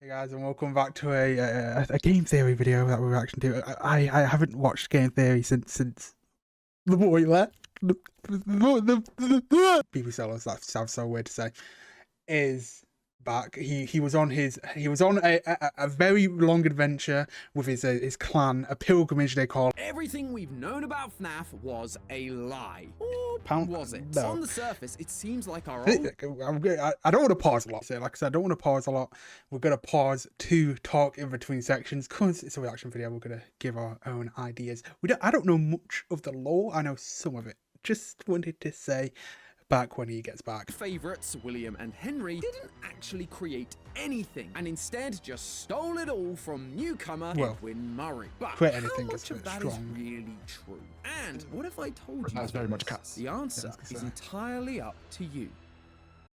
Hey guys, and welcome back to a game theory video that we're reacting to. I haven't watched game theory since the boy left. The BPSolos, that sounds so weird to say, is back. He was on a very long adventure with his clan, a pilgrimage they call. Everything we've known about FNAF was a lie. Or was it? No. On the surface, it seems like our I don't want to pause a lot. So, like I said, I don't want to pause a lot. We're going to pause to talk in between sections because it's a reaction video. We're going to give our own ideas. I don't know much of the lore. I know some of it. Just wanted to say, back when he gets back. Favorites, William and Henry, didn't actually create anything and instead just stole it all from newcomer Edwin Murray. But create anything how much of that is really true? And what if I told you that's very much cats? The answer is entirely up to you.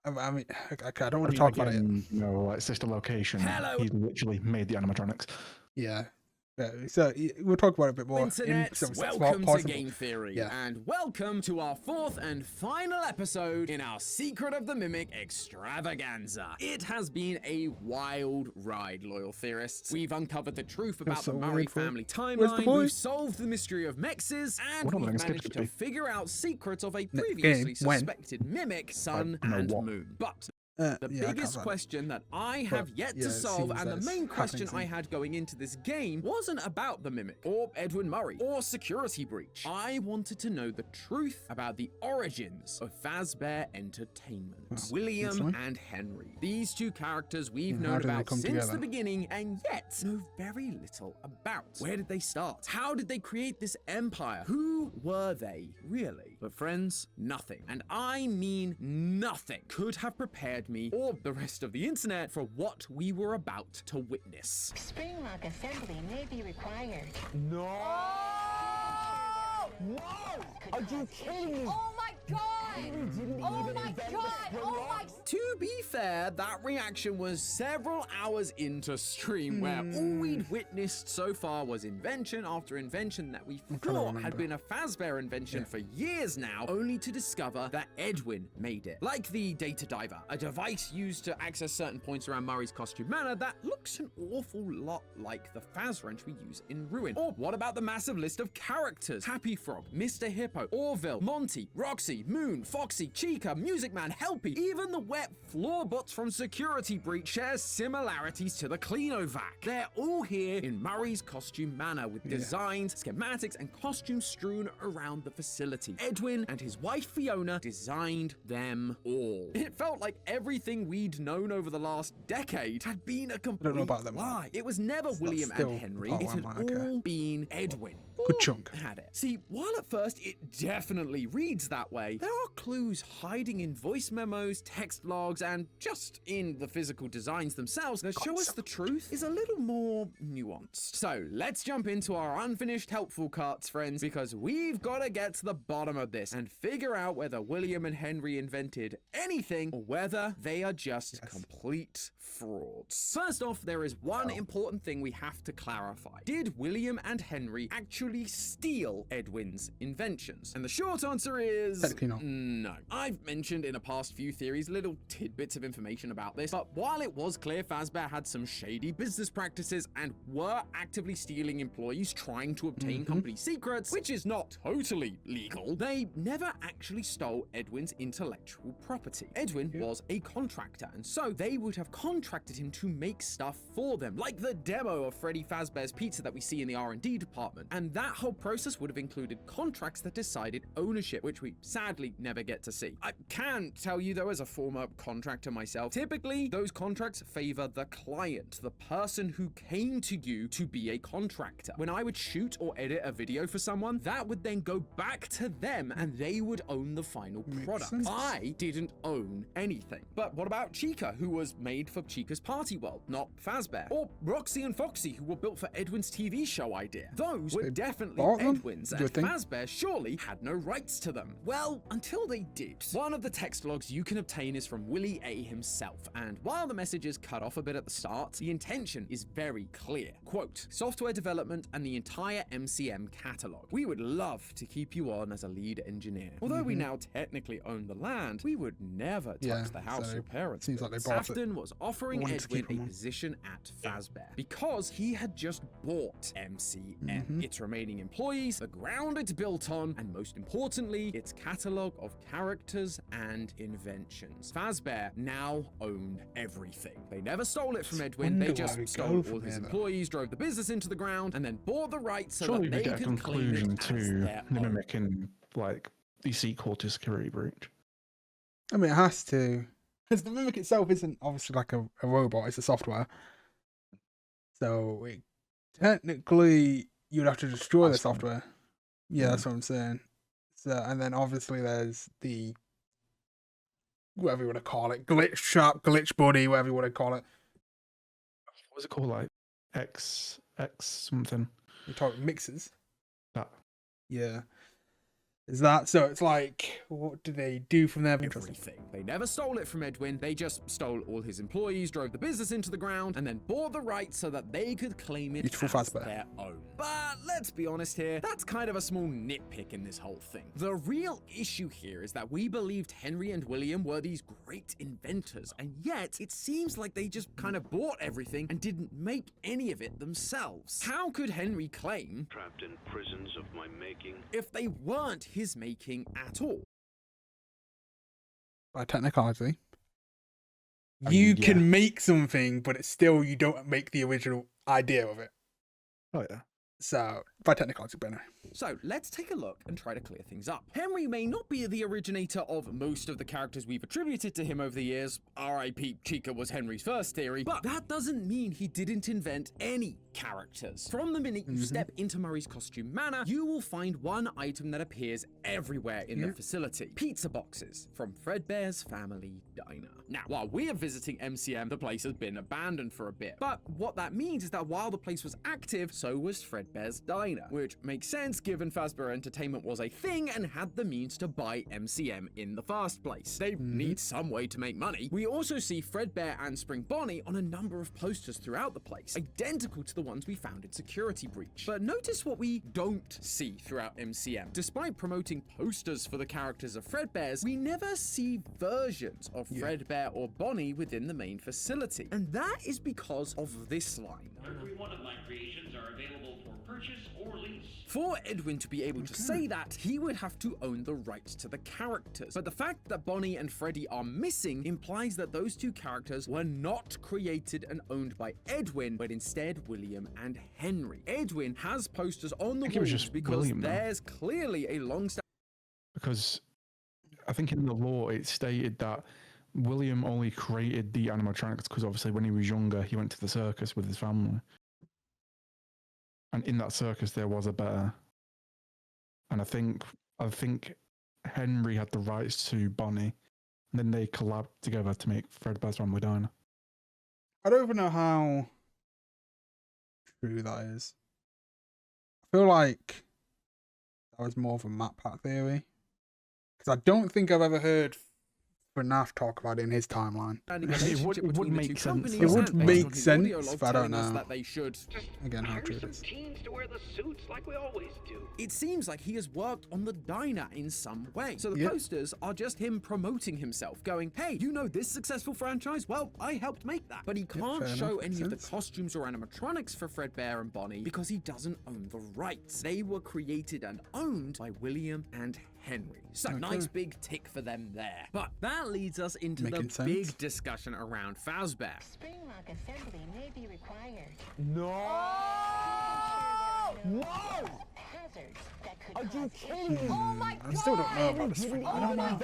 I mean, I don't want to talk about it. No, like sister location. Hello. He's literally made the animatronics. Yeah. So we'll talk about it a bit more. Welcome to Game Theory, and welcome to our fourth and final episode in our Secret of the Mimic extravaganza. It has been a wild ride, loyal theorists. We've uncovered the truth about the Murray family timeline, we've solved the mystery of mexes, and we've managed to figure out secrets of a previously suspected mimic, sun and moon. But the biggest question that I have yet to solve, and the main question I had going into this game, wasn't about the Mimic, or Edwin Murray, or security breach. I wanted to know the truth about the origins of Fazbear Entertainment. William and Henry. These two characters we've known about since the beginning, and yet know very little about. Where did they start? How did they create this empire? Who were they, really? But friends, nothing, and I mean nothing, could have prepared me or the rest of the internet for what we were about to witness. Springlock assembly may be required. No! No! Are you kidding me? Oh my god! Oh my god! Oh my... To be fair, that reaction was several hours into stream, where all we'd witnessed so far was invention after invention that we thought had been a Fazbear invention for years now, only to discover that Edwin made it. Like the Data Diver, a device used to access certain points around Murray's costume manor that looks an awful lot like the Faz wrench we use in Ruin. Or what about the massive list of characters? Happy Frog, Mr. Hippo, Orville, Monty, Roxy, Moon, Foxy, Chica, Music Man, Helpy, even the wet floorbots from Security Breach share similarities to the Cleanovac. They're all here in Murray's costume manor with designs, schematics, and costumes strewn around the facility. Edwin and his wife Fiona designed them all. It felt like everything we'd known over the last decade had been a complete lie. It was never William and Henry, it had all been Edwin. Good chunk. Had it. See, while at first it definitely reads that way, there are clues hiding in voice memos, text logs, and just in the physical designs themselves that show us the truth is a little more nuanced. So let's jump into our unfinished helpful carts, friends, because we've got to get to the bottom of this and figure out whether William and Henry invented anything or whether they are just complete frauds. First off, there is one important thing we have to clarify. Did William and Henry actually steal Edwin's inventions? And the short answer is no. I've mentioned in a past few theories little tidbits of information about this, but while it was clear Fazbear had some shady business practices and were actively stealing employees trying to obtain company secrets, which is not totally legal, they never actually stole Edwin's intellectual property. Edwin was a contractor, and so they would have contracted him to make stuff for them, like the demo of Freddy Fazbear's Pizza that we see in the R&D department. And that whole process would have included contracts that decided ownership, which we sadly never get to see. I can tell you though, as a former contractor myself, typically those contracts favor the client, the person who came to you to be a contractor. When I would shoot or edit a video for someone, that would then go back to them and they would own the final product. I didn't own anything. But what about Chica, who was made for Chica's Party World, not Fazbear? Or Roxy and Foxy, who were built for Edwin's TV show idea? Those were definitely Edwin's, and Fazbear surely had no rights to them. Well, Well, until they did. One of the text logs you can obtain is from Willie A himself, and while the message is cut off a bit at the start, the intention is very clear. Quote, software development and the entire MCM catalog. We would love to keep you on as a lead engineer. Although we now technically own the land, we would never touch the house so your parents seems built. like they bought it. Safdon was offering Wanted to Edwin keep him a on. position at Fazbear because he had just bought MCM, its remaining employees, the ground it's built on, and most importantly, its catalog of characters and inventions. Fazbear now owned everything. They never stole it from Edwin, they wonder why just we stole go all from his here, though. employees, drove the business into the ground, and then bought the rights so Surely that we they get a could claim conclusion it as to their the own. mimicking, like, the sequel to Security Breach. I mean, it has to. Because the Mimic itself isn't obviously like a robot, it's a software. So, technically, you'd have to destroy the That's fine. software. Yeah, that's what I'm saying. So, and then obviously there's the, whatever you want to call it, glitch trap, glitch buddy, whatever you want to call it. What was it called? Like, X something? You're talking mixers. That. Yeah. Is that so? It's like, what do they do from there? Everything. They never stole it from Edwin, they just stole all his employees, drove the business into the ground, and then bought the rights so that they could claim it Beautiful as Fazbear. their own. But let's be honest here, that's kind of a small nitpick in this whole thing. The real issue here is that we believed Henry and William were these great inventors, and yet it seems like they just kind of bought everything and didn't make any of it themselves. How could Henry claim Trapped in prisons of my making. if they weren't his making at all? By technicality. I You mean, can yeah. make something, but it's still, you don't make the original idea of it. Oh, yeah. So, by technicality, but anyway. So let's take a look and try to clear things up. Henry may not be the originator of most of the characters we've attributed to him over the years. R.I.P. Chica was Henry's first theory, but that doesn't mean he didn't invent any characters. From the minute you step into Murray's costume manor, you will find one item that appears everywhere in the facility. Pizza boxes from Fredbear's family diner. Now, while we are visiting MCM, the place has been abandoned for a bit. But what that means is that while the place was active, so was Fredbear's diner, which makes sense given Fazbear Entertainment was a thing and had the means to buy MCM in the first place. They need some way to make money. We also see Fredbear and Spring Bonnie on a number of posters throughout the place, identical to the ones we found in Security Breach. But notice what we don't see throughout MCM. Despite promoting posters for the characters of Fredbear's, we never see versions of Fredbear or Bonnie within the main facility. And that is because of this line. Every one of my creations are available for purchase or lease. For Edwin to be able to say that, he would have to own the rights to the characters. But the fact that Bonnie and Freddy are missing implies that those two characters were not created and owned by Edwin, but instead William and Henry. Edwin has posters on the think it was walls just because William, though. there's clearly a long-standing Because I think in the law it stated that William only created the animatronics because obviously when he was younger he went to the circus with his family. And in that circus there was a bear. And I think Henry had the rights to Bonnie. And then they collabed together to make Fredbear's Family Diner. I don't even know how true that is. I feel like that was more of a Matt Pat theory. Because I don't think I've ever heard FNAF talk about it in his timeline. relationship would between the make two sense, companies. though. It would and based make on his audio sense, log but I don't telling us know. that they should. Again, how Hire true it some is. teens to wear the suits like we always do. It seems like he has worked on the diner in some way. So the Yep. posters are just him promoting himself, going, hey, you know this successful franchise? Well, I helped make that. But he can't fair show enough, any makes of the sense. costumes or animatronics for Fredbear and Bonnie because he doesn't own the rights. They were created and owned by William and Henry. So nice big tick for them there. But that leads us into Making the sense. big discussion around Fazbear. Springlock assembly may be required. No! No! Hazards that could Are you cause kidding me? Oh my I still don't know about this. Oh Thing. my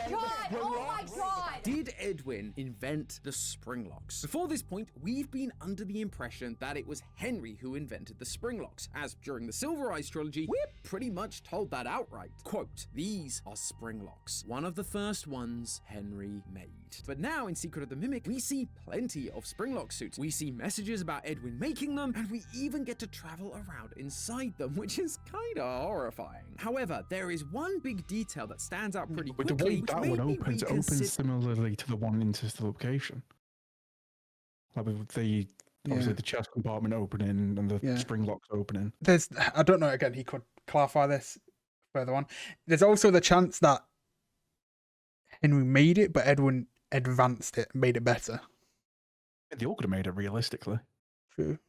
God! Oh my god! Did Edwin invent the Springlocks? Before this point, we've been under the impression that it was Henry who invented the Springlocks, as during the Silver Eyes trilogy, we're pretty much told that outright. Quote, these are Springlocks, one of the first ones Henry made. But now in Secret of the Mimic, we see plenty of Springlock suits. We see messages about Edwin making them, and we even get to travel around inside them, which is kinda horrifying. However, there is one big detail that stands out pretty With quickly. the way that one opens, it opens similarly to the one in Sister Location. Like with the obviously the chest compartment opening and the Springlocks opening. I don't know, again, he could clarify this further on. There's also the chance that Henry made it, but Edwin advanced it, made it better. They all could have made it realistically. True.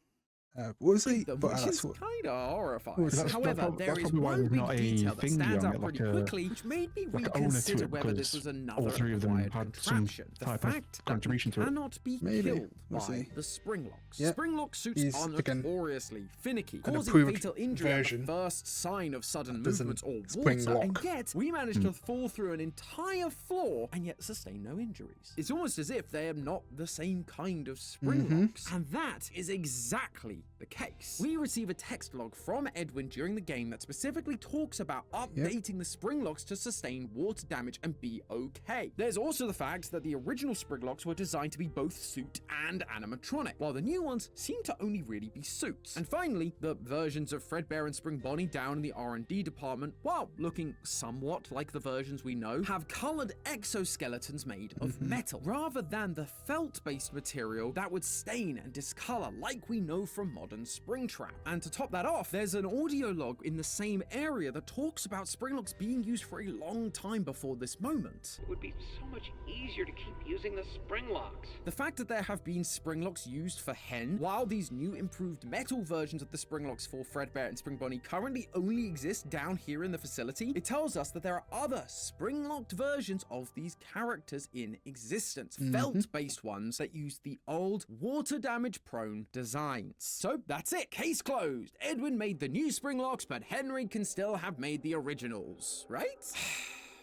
Was he? Which is kind of horrifying. However, there is probably why one there's big not a detail that thingy stands on out it, pretty like a- quickly, which made me like an owner to reconsider it, whether this because was another all three of them acquired had some contraption. The type of fact that contribution to you it. cannot be Maybe. killed We'll by see. the Springlocks. Yep. Springlock suits He's, are again, notoriously finicky, an causing approved fatal injury at the version first sign of sudden doesn't movement or spring water, and lock. yet we managed to fall through an entire floor and yet sustain no injuries. It's almost as if they are not the same kind of Springlocks, and that is exactly the case. We receive a text log from Edwin during the game that specifically talks about updating the Springlocks to sustain water damage and be okay. There's also the fact that the original Springlocks were designed to be both suit and animatronic, while the new ones seem to only really be suits. And finally, the versions of Fredbear and Spring Bonnie down in the R&D department, while looking somewhat like the versions we know, have colored exoskeletons made of metal, rather than the felt-based material that would stain and discolor like we know from modern Springtrap. And to top that off, there's an audio log in the same area that talks about Springlocks being used for a long time before this moment. It would be so much easier to keep using the Springlocks. The fact that there have been Springlocks used for Hen, while these new improved metal versions of the Springlocks for Fredbear and Spring Bonnie currently only exist down here in the facility, it tells us that there are other Springlocked versions of these characters in existence, felt-based ones that use the old water damage prone designs. So that's it, case closed. Edwin made the new Springlocks, but Henry can still have made the originals, right?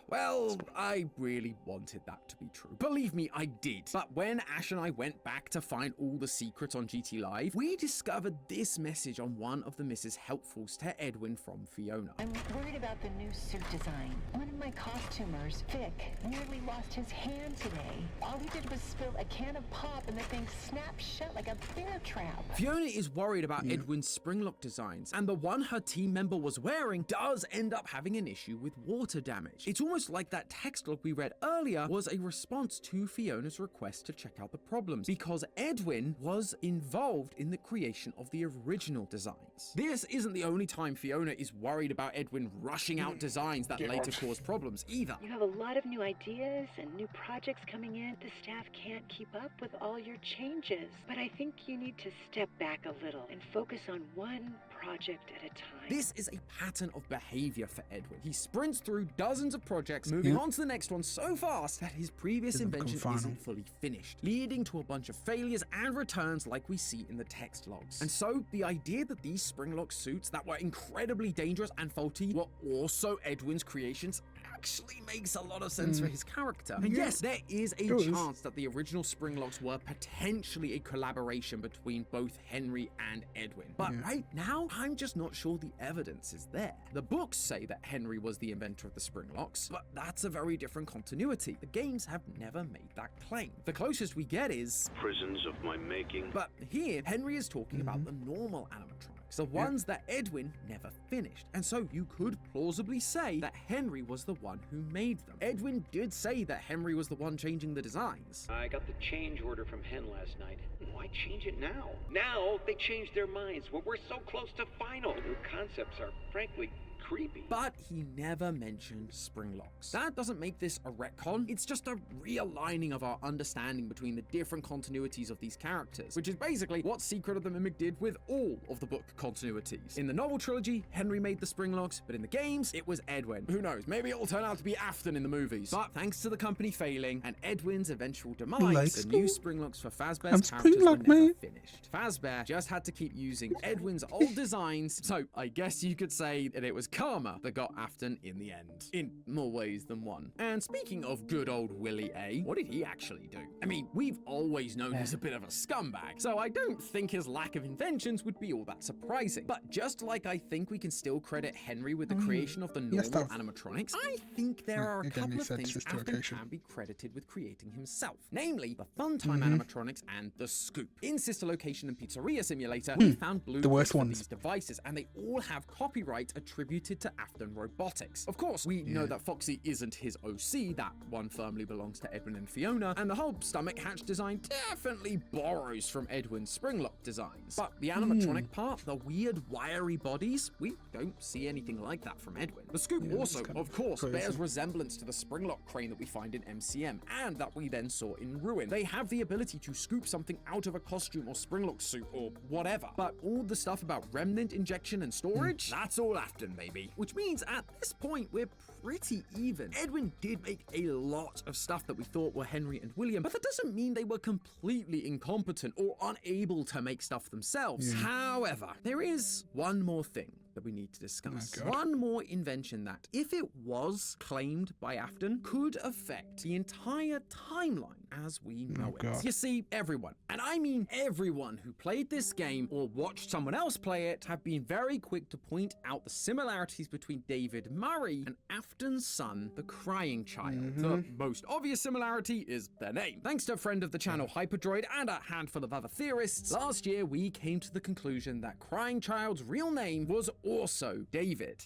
Well, I really wanted that to be true. Believe me, I did. But when Ash and I went back to find all the secrets on GT Live, we discovered this message on one of the Mrs. Helpfuls to Edwin from Fiona. I'm worried about the new suit design. One of my costumers, Vic, nearly lost his hand today. All he did was spill a can of pop and the thing snapped shut like a bear trap. Fiona is worried about Edwin's Springlock designs, and the one her team member was wearing does end up having an issue with water damage. It's almost like that text log we read earlier was a response to Fiona's request to check out the problems, because Edwin was involved in the creation of the original designs. This isn't the only time Fiona is worried about Edwin rushing out designs that later cause problems either. You have a lot of new ideas and new projects coming in. The staff can't keep up with all your changes. But I think you need to step back a little and focus on one project at a time. This is a pattern of behavior for Edwin. He sprints through dozens of projects, moving on to the next one so fast that his previous invention isn't fully finished, leading to a bunch of failures and returns like we see in the text logs. And so the idea that these Springlock suits that were incredibly dangerous and faulty were also Edwin's creations actually makes a lot of sense for his character. And yes, there is a chance that the original Springlocks were potentially a collaboration between both Henry and Edwin. But right now, I'm just not sure the evidence is there. The books say that Henry was the inventor of the Springlocks, but that's a very different continuity. The games have never made that claim. The closest we get is Prisons of my making. but here, Henry is talking about the normal animatronics, the ones that Edwin never finished. And so you could plausibly say that Henry was the one who made them. Edwin did say that Henry was the one changing the designs. I got the change order from Hen last night. Why change it now? Now they changed their minds. Well, we're so close to final. New concepts are frankly creepy. But he never mentioned Springlocks. That doesn't make this a retcon, it's just a realigning of our understanding between the different continuities of these characters, which is basically what Secret of the Mimic did with all of the book continuities. In the novel trilogy, Henry made the Springlocks, but in the games, it was Edwin. Who knows, maybe it'll turn out to be Afton in the movies. But thanks to the company failing and Edwin's eventual demise, the new Springlocks for Fazbear's characters were never finished. Fazbear just had to keep using Edwin's old designs, so I guess you could say that it was karma that got Afton in the end, in more ways than one. And speaking of good old Willie A, what did he actually do? I mean, we've always known he's a bit of a scumbag, so I don't think his lack of inventions would be all that surprising. But just like I think we can still credit Henry with the creation of the normal animatronics, I think there are a couple of things Afton can be credited with creating himself, namely the Funtime animatronics and the Scoop. In Sister Location and Pizzeria Simulator, we found blueprints for these devices, and they all have copyright attributed related to Afton Robotics. Of course, we know that Foxy isn't his OC, that one firmly belongs to Edwin and Fiona, and the whole stomach hatch design definitely borrows from Edwin's Springlock designs. But the animatronic part, the weird wiry bodies, we don't see anything like that from Edwin. The scoop also, of course, bears resemblance to the Springlock crane that we find in MCM, and that we then saw in Ruin. They have the ability to scoop something out of a costume or Springlock suit or whatever. But all the stuff about remnant injection and storage, that's all Afton, baby. Which means at this point, we're pretty even. Edwin did make a lot of stuff that we thought were Henry and William, but that doesn't mean they were completely incompetent or unable to make stuff themselves. However, there is one more thing that we need to discuss. One more invention that, if it was claimed by Afton, could affect the entire timeline as we know it. You see, everyone, and I mean everyone who played this game or watched someone else play it, have been very quick to point out the similarities between David Murray and Afton's son, the Crying Child. The most obvious similarity is their name. Thanks to a friend of the channel Hyperdroid and a handful of other theorists, last year we came to the conclusion that Crying Child's real name was also David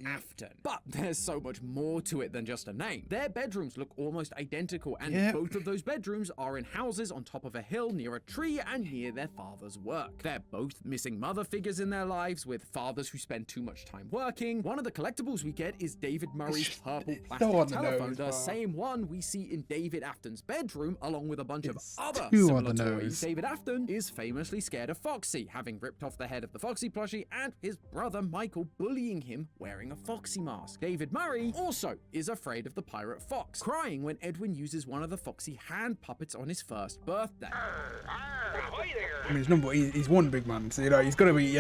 Afton. But there's so much more to it than just a name. Their bedrooms look almost identical, and both of those bedrooms are in houses on top of a hill near a tree and near their father's work. They're both missing mother figures in their lives, with fathers who spend too much time working. One of the collectibles we get is David Murray's purple plastic telephone, the same one we see in David Afton's bedroom, along with a bunch of other similar toys. David Afton is famously scared of Foxy, having ripped off the head of the Foxy plushie, and his brother Michael bullying him wearing a Foxy mask. David Murray also is afraid of the pirate Fox, crying when Edwin uses one of the Foxy hand puppets on his first birthday. I mean, he's one big man, so, he's gonna be,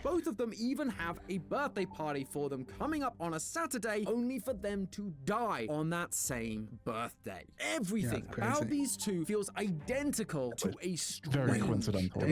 Both of them even have a birthday party for them coming up on a Saturday, only for them to die on that same birthday. Everything about these two feels identical to a very coincidental.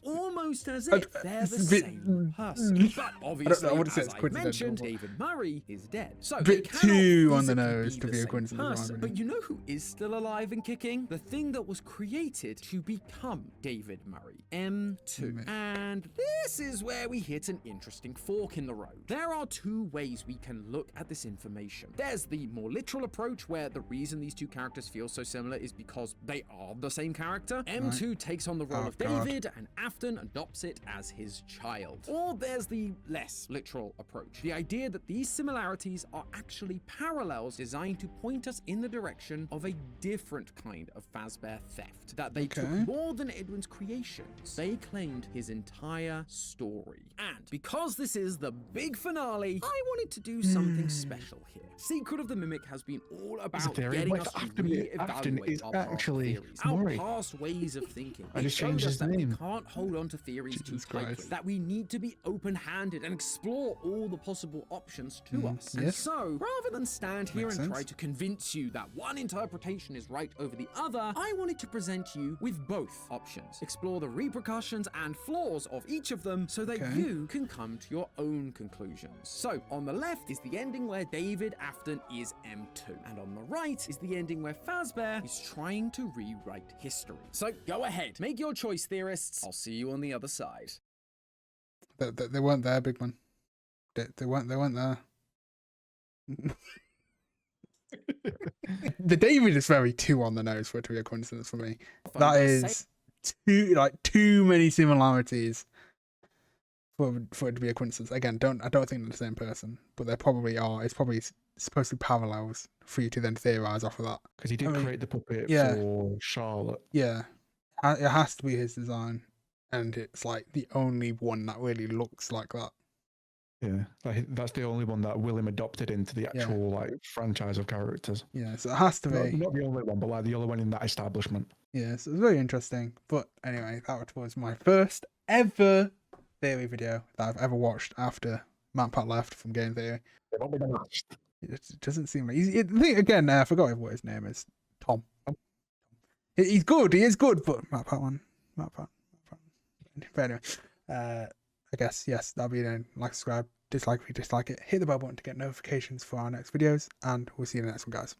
Almost as if they're the same person. But obviously, as I mentioned, David Murray is dead. So bit too on the nose to be a coincidence. But you know who is still alive and kicking? The thing that was created to become David Murray, M2. And this is where we hit an interesting fork in the road. There are two ways we can look at this information. There's the more literal approach, where the reason these two characters feel so similar is because they are the same character. M2 takes on the role of David, and Afton adopts it as his child. Or there's the less literal approach, the idea that these similarities are actually parallels designed to point us in the direction of a different kind of Fazbear theft, that they took more than Edwin's creations. They claimed his entire story. And because this is the big finale, I wanted to do something special here. Secret of the Mimic has been all about getting us to re-evaluate our past theories, our past ways of thinking. I just changed his name. We can't hold on to theories too tightly, that we need to be open-handed and explore all the possible options to us. And so, rather than stand here and try to convince you that one interpretation is right over the other, I wanted to present you with both options, explore the repercussions and flaws of each of them so that you can come to your own conclusions. So, on the left is the ending where David Afton is M2, and on the right is the ending where Fazbear is trying to rewrite history. So, go ahead, make your choice, theorists. I'll see you on the other side. They weren't there, big man. They weren't there. The David is very too on the nose for it to be a coincidence for me. That is too many similarities for it to be a coincidence. Again, I don't think they're the same person, but they probably are. It's probably supposed to be parallels for you to then theorize off of that. Because he did create the puppet for Charlotte. Yeah, it has to be his design, and it's like the only one that really looks like that. Yeah, that's the only one that William adopted into the actual franchise of characters. Yeah, so it has to be. Not the only one, but the other one in that establishment. Yeah, so it was very interesting. But anyway, that was my first ever theory video that I've ever watched after Matt Pat left from Game Theory. It doesn't seem like again. I forgot what his name is. Tom. He's good. He is good, but Matt Pat. But anyway, I guess that'll be it. Like, subscribe, dislike if you dislike it. Hit the bell button to get notifications for our next videos, and we'll see you in the next one, guys.